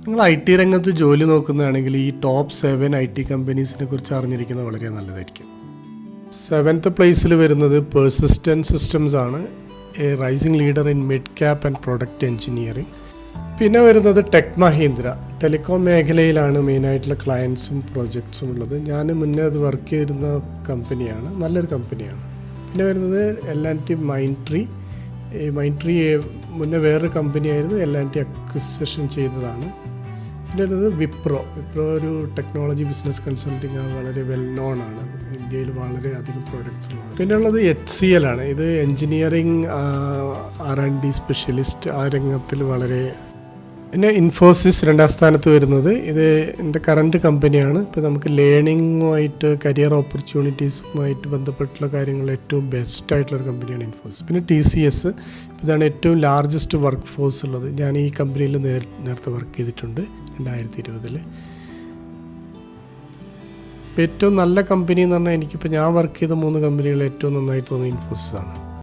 നിങ്ങൾ I T രംഗത്ത് ജോലി നോക്കുന്നതാണെങ്കിൽ ഈ ടോപ്പ് 7 ഐ ടി കമ്പനീസിനെ കുറിച്ച് അറിഞ്ഞിരിക്കുന്നത് വളരെ നല്ലതായിരിക്കും. 7th പ്ലേസിൽ വരുന്നത് പേഴ്സിസ്റ്റൻറ്റ് സിസ്റ്റംസ് ആണ്, A rising leader in mid cap and product engineering. പിന്നെ വരുന്നത് ടെക് മഹീന്ദ്ര, ടെലികോം മേഖലയിലാണ് മെയിനായിട്ടുള്ള ക്ലയൻസും പ്രൊജക്ട്സും ഉള്ളത്. ഞാൻ മുന്നേ അത് വർക്ക് ചെയ്തിരുന്ന കമ്പനിയാണ്, നല്ലൊരു കമ്പനിയാണ്. പിന്നെ വരുന്നത് L&T മൈൻട്രി. ഈ മൈൻട്രി മുന്നേ വേറൊരു കമ്പനിയായിരുന്നു, L&T അക്വിസിഷൻ ചെയ്തതാണ്. പിന്നെ വരുന്നത് വിപ്രോ ഒരു ടെക്നോളജി ബിസിനസ് കൺസൾട്ടിങ് വളരെ വെൽ നോൺ ആണ്, ഇന്ത്യയിൽ വളരെ അധികം പ്രോഡക്റ്റ്സ് ഉള്ളത്. പിന്നെ ഉള്ളത് HCL ആണ്, ഇത് എൻജിനീയറിംഗ് R&D സ്പെഷ്യലിസ്റ്റ്, ആ രംഗത്തിൽ വളരെ. പിന്നെ ഇൻഫോസിസ് 2ാം സ്ഥാനത്ത് വരുന്നത്, ഇത് എൻ്റെ കറൻറ്റ് കമ്പനിയാണ്. ഇപ്പോൾ നമുക്ക് ലേണിങ്ങുമായിട്ട് കരിയർ ഓപ്പർച്യൂണിറ്റീസുമായിട്ട് ബന്ധപ്പെട്ടുള്ള കാര്യങ്ങൾ ഏറ്റവും ബെസ്റ്റായിട്ടുള്ളൊരു കമ്പനിയാണ് ഇൻഫോസിസ്. പിന്നെ TCS, ഇതാണ് ഏറ്റവും ലാർജസ്റ്റ് വർക്ക് ഫോഴ്സ് ഉള്ളത്. ഞാൻ ഈ കമ്പനിയിൽ നേരത്തെ വർക്ക് ചെയ്തിട്ടുണ്ട് 2020. ഇപ്പോൾ ഏറ്റവും നല്ല കമ്പനി എന്ന് പറഞ്ഞാൽ എനിക്കിപ്പോൾ ഞാൻ വർക്ക് ചെയ്ത 3 കമ്പനികൾ ഏറ്റവും നന്നായി തോന്നുന്നത് ഇൻഫോസിസ് ആണ്.